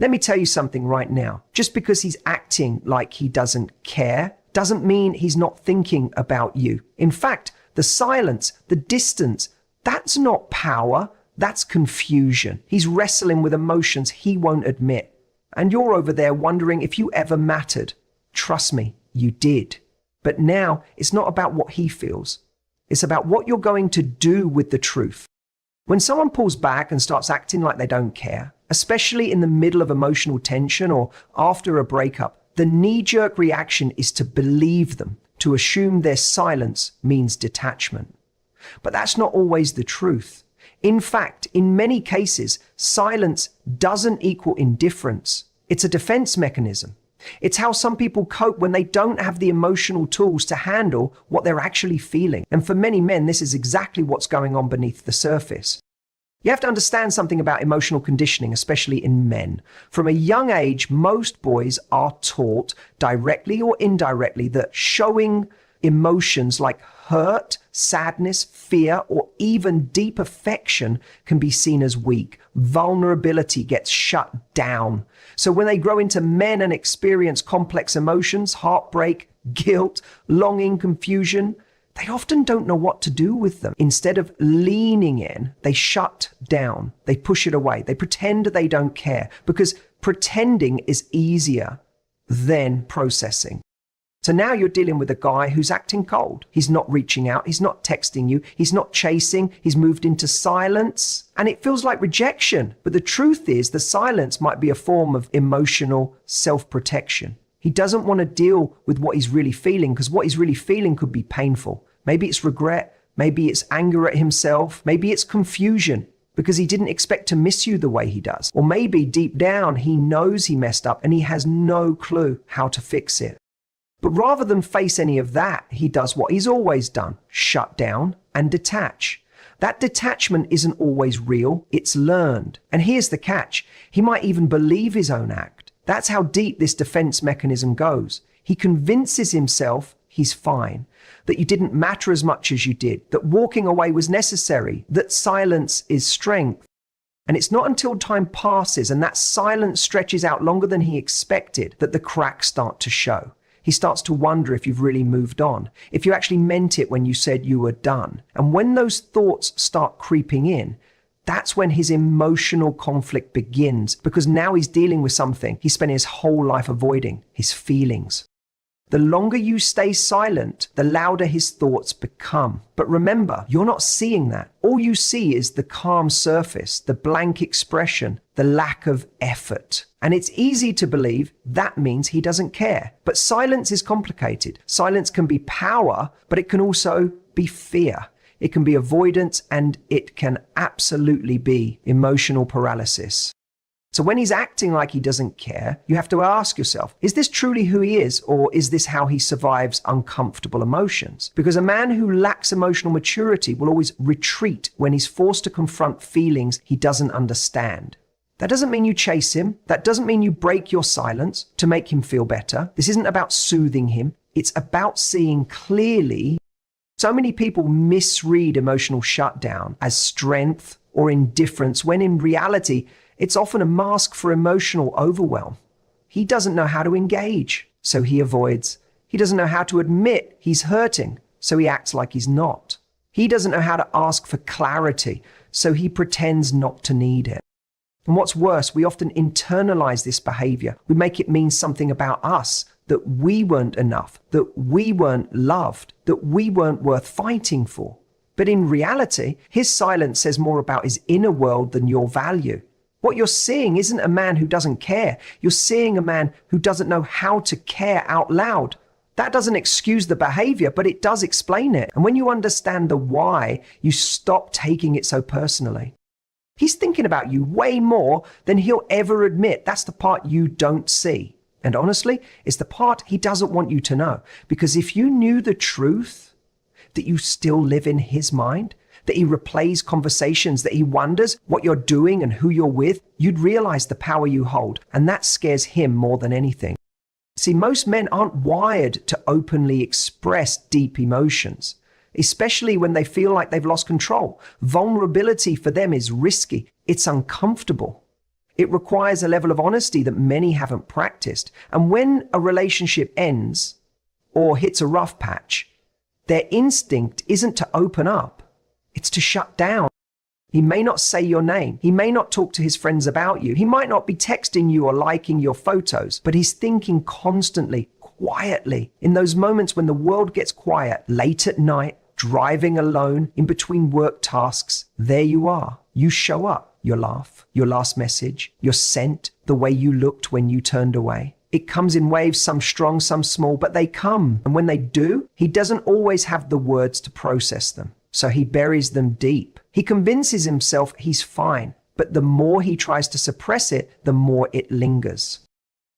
Let me tell you something right now. Just because he's acting like he doesn't care doesn't mean he's not thinking about you. In fact, the silence, the distance, that's not power, that's confusion. He's wrestling with emotions he won't admit. And you're over there wondering if you ever mattered. Trust me, you did. But now it's not about what he feels. It's about what you're going to do with the truth. When someone pulls back and starts acting like they don't care, especially in the middle of emotional tension or after a breakup, the knee-jerk reaction is to believe them, to assume their silence means detachment. But that's not always the truth. In fact, in many cases, silence doesn't equal indifference. It's a defense mechanism. It's how some people cope when they don't have the emotional tools to handle what they're actually feeling. And for many men, this is exactly what's going on beneath the surface. You have to understand something about emotional conditioning, especially in men. From a young age, most boys are taught, directly or indirectly, that showing emotions like hurt, sadness, fear, or even deep affection can be seen as weak. Vulnerability gets shut down. So when they grow into men and experience complex emotions, heartbreak, guilt, longing, confusion, they often don't know what to do with them. Instead of leaning in, they shut down. They push it away. They pretend they don't care because pretending is easier than processing. So now you're dealing with a guy who's acting cold. He's not reaching out. He's not texting you. He's not chasing. He's moved into silence. And it feels like rejection. But the truth is the silence might be a form of emotional self-protection. He doesn't want to deal with what he's really feeling because what he's really feeling could be painful. Maybe it's regret. Maybe it's anger at himself. Maybe it's confusion because he didn't expect to miss you the way he does. Or maybe deep down he knows he messed up and he has no clue how to fix it. But rather than face any of that, he does what he's always done, shut down and detach. That detachment isn't always real, it's learned. And here's the catch, he might even believe his own act. That's how deep this defense mechanism goes. He convinces himself he's fine, that you didn't matter as much as you did, that walking away was necessary, that silence is strength. And it's not until time passes and that silence stretches out longer than he expected that the cracks start to show. He starts to wonder if you've really moved on, if you actually meant it when you said you were done. And when those thoughts start creeping in, that's when his emotional conflict begins, because now he's dealing with something he spent his whole life avoiding, his feelings. The longer you stay silent, the louder his thoughts become. But remember, you're not seeing that. All you see is the calm surface, the blank expression, the lack of effort. And it's easy to believe that means he doesn't care. But silence is complicated. Silence can be power, but it can also be fear. It can be avoidance, and it can absolutely be emotional paralysis. So when he's acting like he doesn't care, you have to ask yourself, is this truly who he is, or is this how he survives uncomfortable emotions? Because a man who lacks emotional maturity will always retreat when he's forced to confront feelings he doesn't understand. That doesn't mean you chase him. That doesn't mean you break your silence to make him feel better. This isn't about soothing him. It's about seeing clearly. So many people misread emotional shutdown as strength or indifference, when in reality, it's often a mask for emotional overwhelm. He doesn't know how to engage, so he avoids. He doesn't know how to admit he's hurting, so he acts like he's not. He doesn't know how to ask for clarity, so he pretends not to need it. And what's worse, we often internalize this behavior. We make it mean something about us, that we weren't enough, that we weren't loved, that we weren't worth fighting for. But in reality, his silence says more about his inner world than your value. What you're seeing isn't a man who doesn't care. You're seeing a man who doesn't know how to care out loud. That doesn't excuse the behavior, but it does explain it. And when you understand the why, you stop taking it so personally. He's thinking about you way more than he'll ever admit. That's the part you don't see. And honestly, it's the part he doesn't want you to know. Because if you knew the truth, that you still live in his mind, that he replays conversations, that he wonders what you're doing and who you're with, you'd realize the power you hold. And that scares him more than anything. See, most men aren't wired to openly express deep emotions, especially when they feel like they've lost control. Vulnerability for them is risky. It's uncomfortable. It requires a level of honesty that many haven't practiced. And when a relationship ends or hits a rough patch, their instinct isn't to open up, it's to shut down. He may not say your name. He may not talk to his friends about you. He might not be texting you or liking your photos, but he's thinking constantly, quietly. In those moments when the world gets quiet, late at night, driving alone, in between work tasks, there you are. You show up. Your laugh, your last message, your scent, the way you looked when you turned away. It comes in waves, some strong, some small, but they come. And when they do, he doesn't always have the words to process them. So he buries them deep. He convinces himself he's fine, but the more he tries to suppress it, the more it lingers.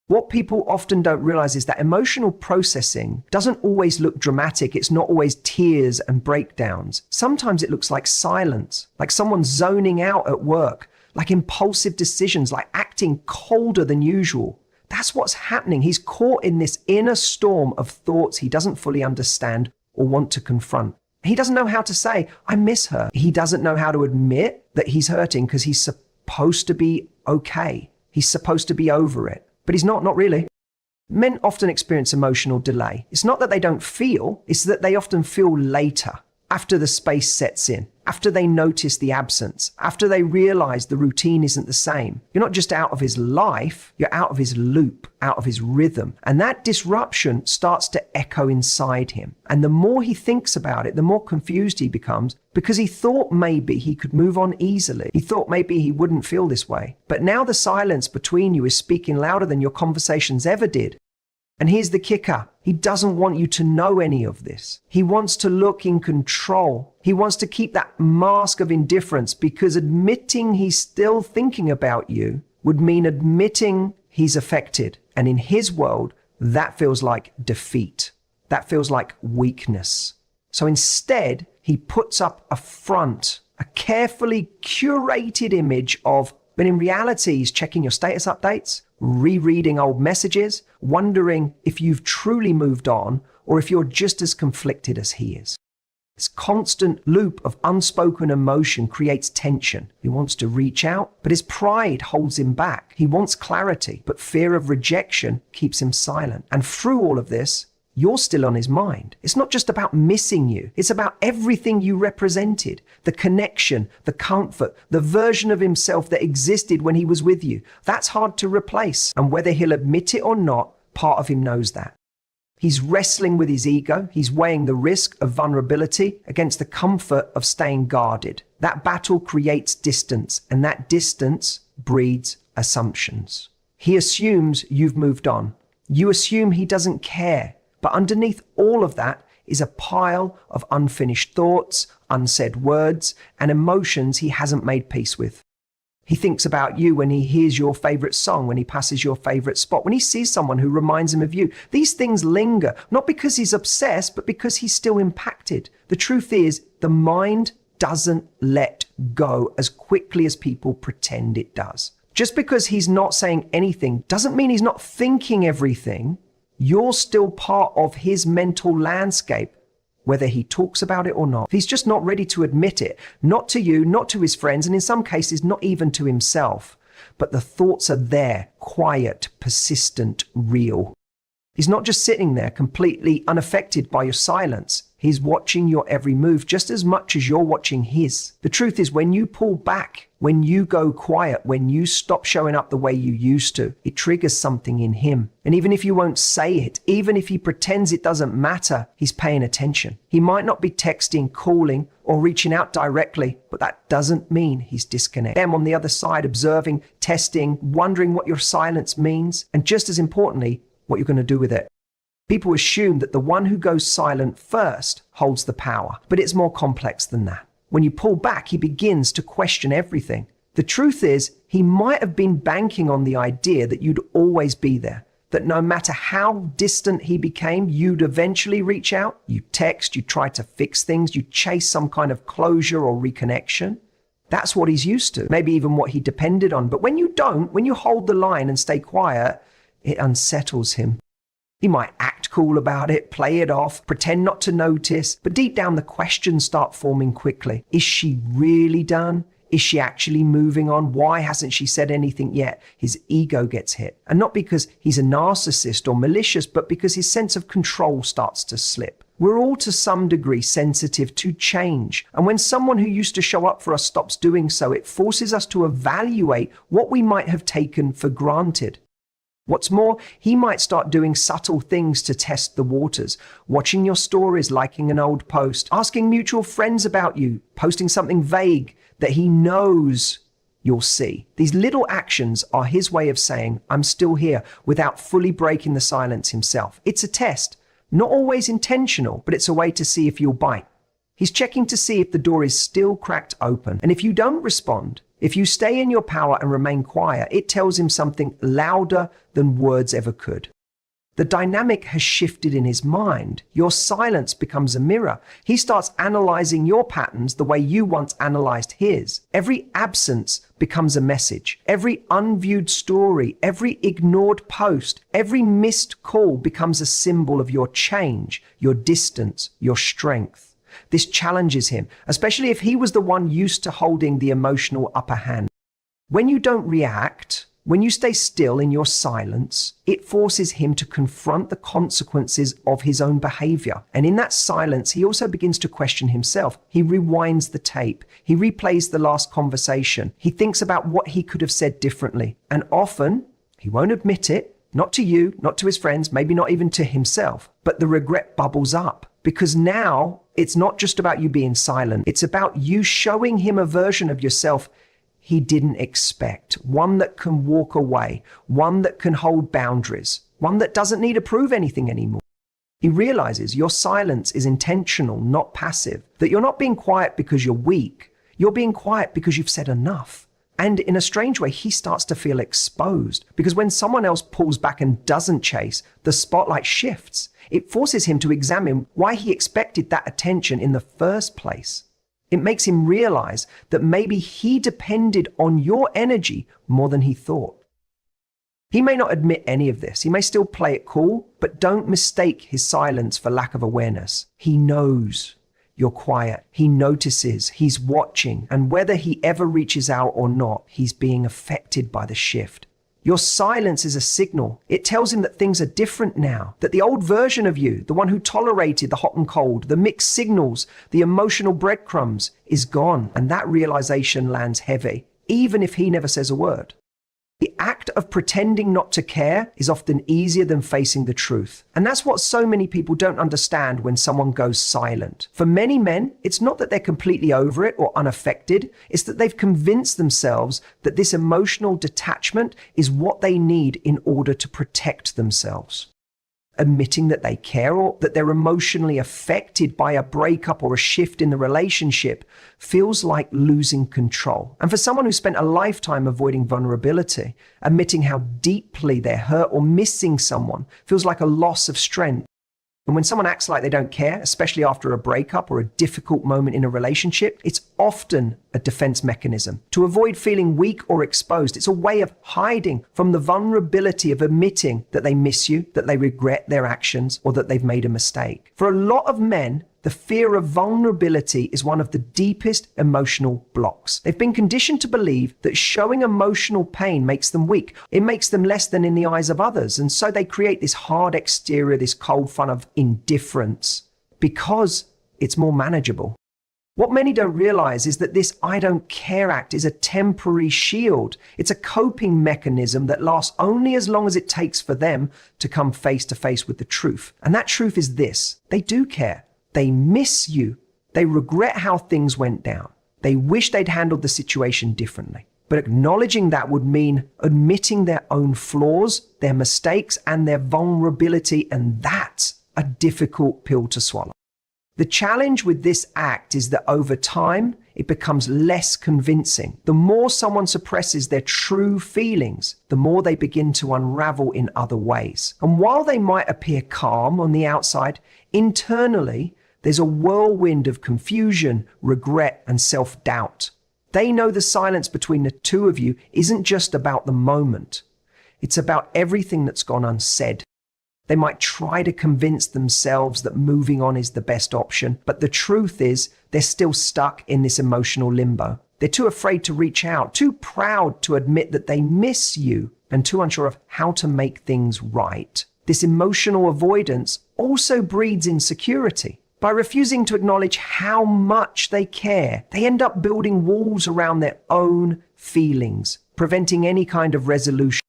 What people often don't realize is that emotional processing doesn't always look dramatic. It's not always tears and breakdowns. Sometimes it looks like silence, like someone zoning out at work, like impulsive decisions, like acting colder than usual. That's what's happening. He's caught in this inner storm of thoughts he doesn't fully understand or want to confront. He doesn't know how to say, I miss her. He doesn't know how to admit that he's hurting because he's supposed to be okay. He's supposed to be over it. But he's not really. Men often experience emotional delay. It's not that they don't feel, it's that they often feel later, after the space sets in, after they notice the absence, after they realize the routine isn't the same. You're not just out of his life, you're out of his loop, out of his rhythm. And that disruption starts to echo inside him. And the more he thinks about it, the more confused he becomes, because he thought maybe he could move on easily. He thought maybe he wouldn't feel this way. But now the silence between you is speaking louder than your conversations ever did. And here's the kicker. He doesn't want you to know any of this. He wants to look in control. He wants to keep that mask of indifference, because admitting he's still thinking about you would mean admitting he's affected. And in his world, that feels like defeat. That feels like weakness. So instead, he puts up a front, a carefully curated image of, but in reality, he's checking your status updates, rereading old messages, wondering if you've truly moved on or if you're just as conflicted as he is. This constant loop of unspoken emotion creates tension. He wants to reach out, but his pride holds him back. He wants clarity, but fear of rejection keeps him silent. And through all of this, you're still on his mind. It's not just about missing you. It's about everything you represented. The connection, the comfort, the version of himself that existed when he was with you. That's hard to replace. And whether he'll admit it or not, part of him knows that. He's wrestling with his ego. He's weighing the risk of vulnerability against the comfort of staying guarded. That battle creates distance, and that distance breeds assumptions. He assumes you've moved on. You assume he doesn't care. But underneath all of that is a pile of unfinished thoughts, unsaid words, and emotions he hasn't made peace with. He thinks about you when he hears your favorite song, when he passes your favorite spot, when he sees someone who reminds him of you. These things linger, not because he's obsessed, but because he's still impacted. The truth is, the mind doesn't let go as quickly as people pretend it does. Just because he's not saying anything doesn't mean he's not thinking everything. You're still part of his mental landscape, whether he talks about it or not. He's just not ready to admit it, not to you, not to his friends, and in some cases, not even to himself. But the thoughts are there, quiet, persistent, real. He's not just sitting there completely unaffected by your silence. He's watching your every move just as much as you're watching his. The truth is, when you pull back, when you go quiet, when you stop showing up the way you used to, it triggers something in him. And even if you won't say it, even if he pretends it doesn't matter, he's paying attention. He might not be texting, calling, or reaching out directly, but that doesn't mean he's disconnected. Them on the other side, observing, testing, wondering what your silence means, and just as importantly, what you're going to do with it. People assume that the one who goes silent first holds the power, but it's more complex than that. When you pull back, he begins to question everything. The truth is, he might have been banking on the idea that you'd always be there, that no matter how distant he became, you'd eventually reach out. You text, you try to fix things, you chase some kind of closure or reconnection. That's what he's used to, maybe even what he depended on. But when you don't, when you hold the line and stay quiet, it unsettles him. He might act cool about it, play it off, pretend not to notice, but deep down the questions start forming quickly. Is she really done? Is she actually moving on? Why hasn't she said anything yet? His ego gets hit. And not because he's a narcissist or malicious, but because his sense of control starts to slip. We're all to some degree sensitive to change. And when someone who used to show up for us stops doing so, it forces us to evaluate what we might have taken for granted. What's more, he might start doing subtle things to test the waters, watching your stories, liking an old post, asking mutual friends about you, posting something vague that he knows you'll see. These little actions are his way of saying, I'm still here, without fully breaking the silence himself. It's a test, not always intentional, but it's a way to see if you'll bite. He's checking to see if the door is still cracked open. And if you don't respond, if you stay in your power and remain quiet, it tells him something louder than words ever could. The dynamic has shifted in his mind. Your silence becomes a mirror. He starts analyzing your patterns the way you once analyzed his. Every absence becomes a message. Every unviewed story, every ignored post, every missed call becomes a symbol of your change, your distance, your strength. This challenges him, especially if he was the one used to holding the emotional upper hand. When you don't react, when you stay still in your silence, it forces him to confront the consequences of his own behavior. And in that silence, he also begins to question himself. He rewinds the tape. He replays the last conversation. He thinks about what he could have said differently. And often, he won't admit it, not to you, not to his friends, maybe not even to himself, but the regret bubbles up. Because now it's not just about you being silent. It's about you showing him a version of yourself he didn't expect. One that can walk away, one that can hold boundaries, one that doesn't need to prove anything anymore. He realizes your silence is intentional, not passive. That you're not being quiet because you're weak. You're being quiet because you've said enough. And in a strange way, he starts to feel exposed, because when someone else pulls back and doesn't chase, the spotlight shifts. It forces him to examine why he expected that attention in the first place. It makes him realize that maybe he depended on your energy more than he thought. He may not admit any of this. He may still play it cool, but don't mistake his silence for lack of awareness. He knows you're quiet. He notices, he's watching, and whether he ever reaches out or not, he's being affected by the shift. Your silence is a signal. It tells him that things are different now, that the old version of you, the one who tolerated the hot and cold, the mixed signals, the emotional breadcrumbs, is gone. And that realization lands heavy, even if he never says a word. The act of pretending not to care is often easier than facing the truth. And that's what so many people don't understand when someone goes silent. For many men, it's not that they're completely over it or unaffected. It's that they've convinced themselves that this emotional detachment is what they need in order to protect themselves. Admitting that they care or that they're emotionally affected by a breakup or a shift in the relationship feels like losing control. And for someone who spent a lifetime avoiding vulnerability, admitting how deeply they're hurt or missing someone feels like a loss of strength. And when someone acts like they don't care, especially after a breakup or a difficult moment in a relationship, it's often a defense mechanism. To avoid feeling weak or exposed, it's a way of hiding from the vulnerability of admitting that they miss you, that they regret their actions, or that they've made a mistake. For a lot of men, the fear of vulnerability is one of the deepest emotional blocks. They've been conditioned to believe that showing emotional pain makes them weak. It makes them less than in the eyes of others. And so they create this hard exterior, this cold front of indifference, because it's more manageable. What many don't realize is that this I don't care act is a temporary shield. It's a coping mechanism that lasts only as long as it takes for them to come face to face with the truth. And that truth is this: they do care. They miss you. They regret how things went down. They wish they'd handled the situation differently. But acknowledging that would mean admitting their own flaws, their mistakes, and their vulnerability, and that's a difficult pill to swallow. The challenge with this act is that over time, it becomes less convincing. The more someone suppresses their true feelings, the more they begin to unravel in other ways. And while they might appear calm on the outside, internally, there's a whirlwind of confusion, regret, and self-doubt. They know the silence between the two of you isn't just about the moment. It's about everything that's gone unsaid. They might try to convince themselves that moving on is the best option, but the truth is they're still stuck in this emotional limbo. They're too afraid to reach out, too proud to admit that they miss you, and too unsure of how to make things right. This emotional avoidance also breeds insecurity. By refusing to acknowledge how much they care, they end up building walls around their own feelings, preventing any kind of resolution.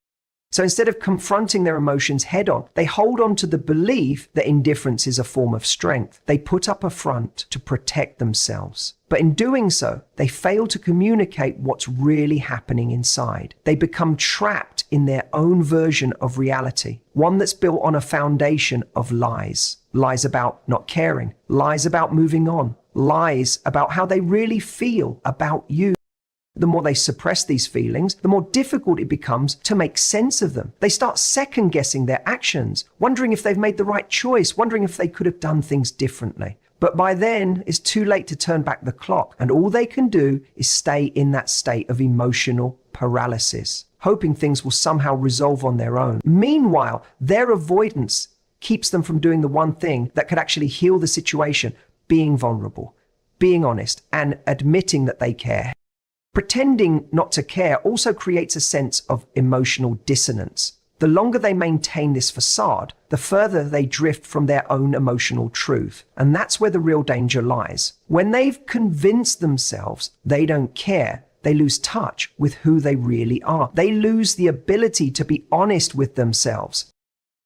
So instead of confronting their emotions head on, they hold on to the belief that indifference is a form of strength. They put up a front to protect themselves. But in doing so, they fail to communicate what's really happening inside. They become trapped in their own version of reality, one that's built on a foundation of lies. Lies about not caring, lies about moving on, lies about how they really feel about you. The more they suppress these feelings, the more difficult it becomes to make sense of them. They start second-guessing their actions, wondering if they've made the right choice, wondering if they could have done things differently. But by then, it's too late to turn back the clock, and all they can do is stay in that state of emotional paralysis, hoping things will somehow resolve on their own. Meanwhile, their avoidance keeps them from doing the one thing that could actually heal the situation: being vulnerable, being honest, and admitting that they care. Pretending not to care also creates a sense of emotional dissonance. The longer they maintain this facade, the further they drift from their own emotional truth. And that's where the real danger lies. When they've convinced themselves they don't care, they lose touch with who they really are. They lose the ability to be honest with themselves.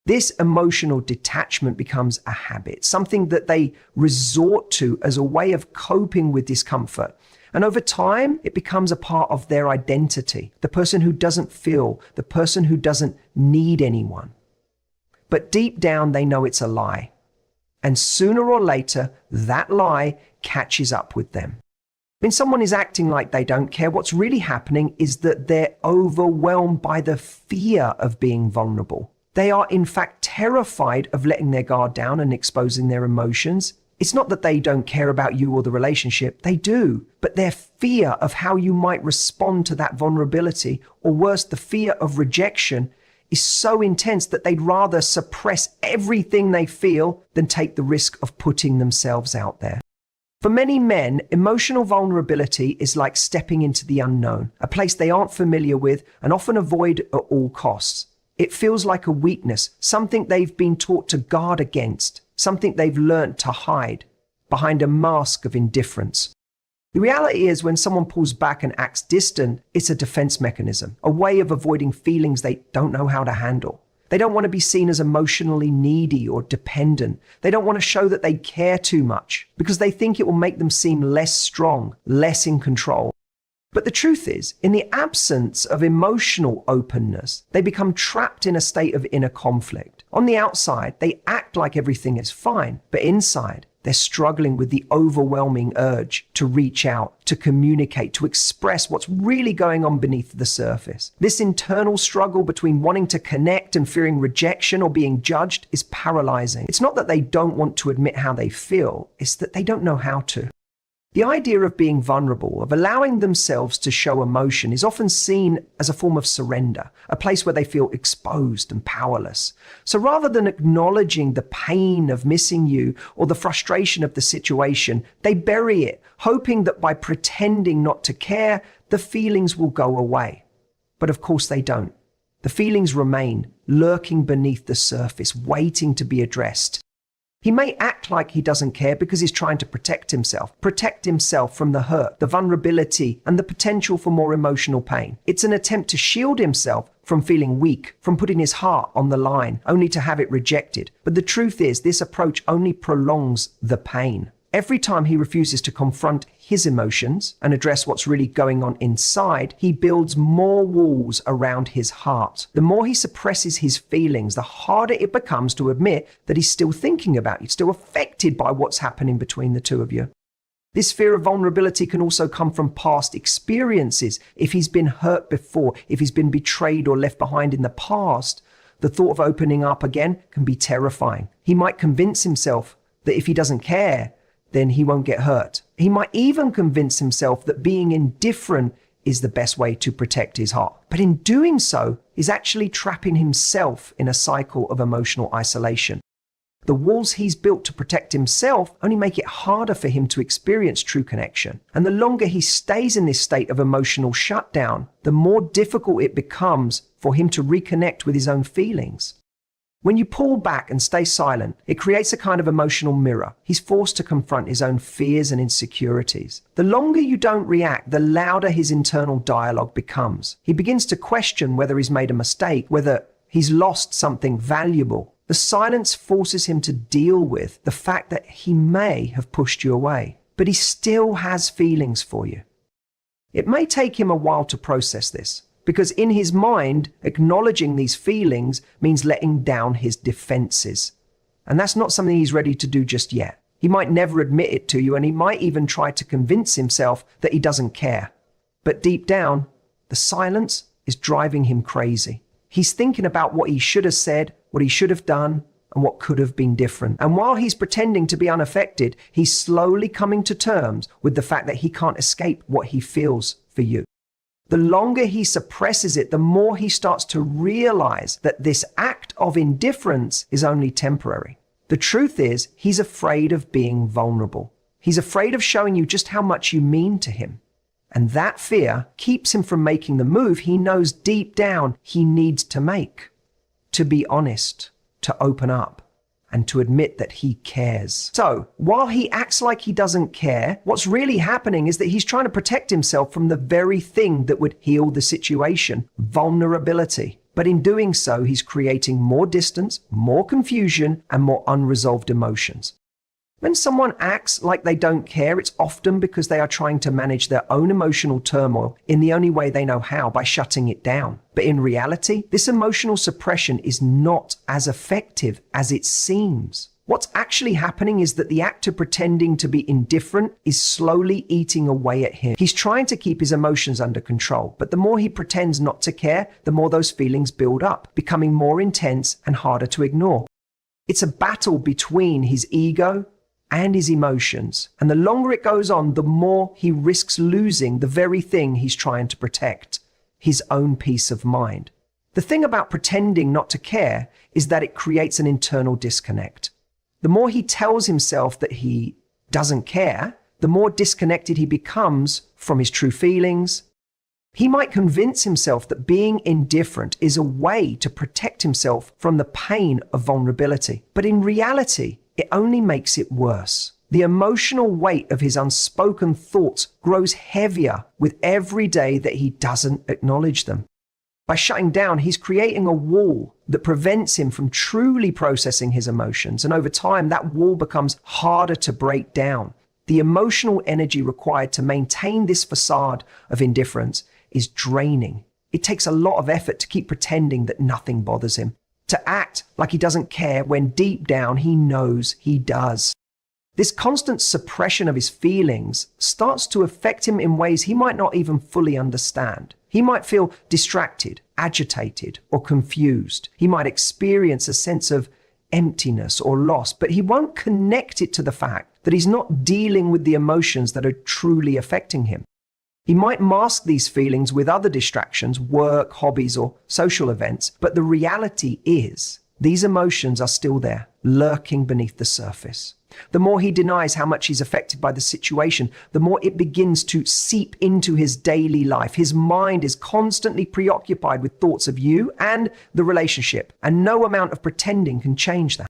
This emotional detachment becomes a habit, something that they resort to as a way of coping with discomfort. And over time, it becomes a part of their identity, the person who doesn't feel, the person who doesn't need anyone. But deep down, they know it's a lie. And sooner or later, that lie catches up with them. When someone is acting like they don't care, what's really happening is that they're overwhelmed by the fear of being vulnerable. They are, in fact, terrified of letting their guard down and exposing their emotions. It's not that they don't care about you or the relationship, they do, but their fear of how you might respond to that vulnerability, or worse, the fear of rejection, is so intense that they'd rather suppress everything they feel than take the risk of putting themselves out there. For many men, emotional vulnerability is like stepping into the unknown, a place they aren't familiar with and often avoid at all costs. It feels like a weakness, something they've been taught to guard against, something they've learned to hide behind a mask of indifference. The reality is, when someone pulls back and acts distant, it's a defense mechanism, a way of avoiding feelings they don't know how to handle. They don't want to be seen as emotionally needy or dependent. They don't want to show that they care too much because they think it will make them seem less strong, less in control. But the truth is, in the absence of emotional openness, they become trapped in a state of inner conflict. On the outside, they act like everything is fine, but inside, they're struggling with the overwhelming urge to reach out, to communicate, to express what's really going on beneath the surface. This internal struggle between wanting to connect and fearing rejection or being judged is paralyzing. It's not that they don't want to admit how they feel, it's that they don't know how to. The idea of being vulnerable, of allowing themselves to show emotion, is often seen as a form of surrender, a place where they feel exposed and powerless. So rather than acknowledging the pain of missing you or the frustration of the situation, they bury it, hoping that by pretending not to care, the feelings will go away. But of course they don't. The feelings remain, lurking beneath the surface, waiting to be addressed. He may act like he doesn't care because he's trying to protect himself from the hurt, the vulnerability, and the potential for more emotional pain. It's an attempt to shield himself from feeling weak, from putting his heart on the line, only to have it rejected. But the truth is, this approach only prolongs the pain. Every time he refuses to confront his emotions and address what's really going on inside, he builds more walls around his heart. The more he suppresses his feelings, the harder it becomes to admit that he's still thinking about you, still affected by what's happening between the two of you. This fear of vulnerability can also come from past experiences. If he's been hurt before, if he's been betrayed or left behind in the past, the thought of opening up again can be terrifying. He might convince himself that if he doesn't care, then he won't get hurt. He might even convince himself that being indifferent is the best way to protect his heart. But in doing so, he's actually trapping himself in a cycle of emotional isolation. The walls he's built to protect himself only make it harder for him to experience true connection. And the longer he stays in this state of emotional shutdown, the more difficult it becomes for him to reconnect with his own feelings. When you pull back and stay silent, it creates a kind of emotional mirror. He's forced to confront his own fears and insecurities. The longer you don't react, the louder his internal dialogue becomes. He begins to question whether he's made a mistake, whether he's lost something valuable. The silence forces him to deal with the fact that he may have pushed you away, but he still has feelings for you. It may take him a while to process this, because in his mind, acknowledging these feelings means letting down his defenses. And that's not something he's ready to do just yet. He might never admit it to you, and he might even try to convince himself that he doesn't care. But deep down, the silence is driving him crazy. He's thinking about what he should have said, what he should have done, and what could have been different. And while he's pretending to be unaffected, he's slowly coming to terms with the fact that he can't escape what he feels for you. The longer he suppresses it, the more he starts to realize that this act of indifference is only temporary. The truth is, he's afraid of being vulnerable. He's afraid of showing you just how much you mean to him. And that fear keeps him from making the move he knows deep down he needs to make. To be honest, to open up, and to admit that he cares. So, while he acts like he doesn't care, what's really happening is that he's trying to protect himself from the very thing that would heal the situation, vulnerability. But in doing so, he's creating more distance, more confusion, and more unresolved emotions. When someone acts like they don't care, it's often because they are trying to manage their own emotional turmoil in the only way they know how, by shutting it down. But in reality, this emotional suppression is not as effective as it seems. What's actually happening is that the act of pretending to be indifferent is slowly eating away at him. He's trying to keep his emotions under control, but the more he pretends not to care, the more those feelings build up, becoming more intense and harder to ignore. It's a battle between his ego and his emotions. And the longer it goes on, the more he risks losing the very thing he's trying to protect, his own peace of mind. The thing about pretending not to care is that it creates an internal disconnect. The more he tells himself that he doesn't care, the more disconnected he becomes from his true feelings. He might convince himself that being indifferent is a way to protect himself from the pain of vulnerability. But in reality, it only makes it worse. The emotional weight of his unspoken thoughts grows heavier with every day that he doesn't acknowledge them. By shutting down, he's creating a wall that prevents him from truly processing his emotions. And over time, that wall becomes harder to break down. The emotional energy required to maintain this facade of indifference is draining. It takes a lot of effort to keep pretending that nothing bothers him, to act like he doesn't care when deep down he knows he does. This constant suppression of his feelings starts to affect him in ways he might not even fully understand. He might feel distracted, agitated, or confused. He might experience a sense of emptiness or loss, but he won't connect it to the fact that he's not dealing with the emotions that are truly affecting him. He might mask these feelings with other distractions, work, hobbies, or social events, but the reality is these emotions are still there, lurking beneath the surface. The more he denies how much he's affected by the situation, the more it begins to seep into his daily life. His mind is constantly preoccupied with thoughts of you and the relationship, and no amount of pretending can change that.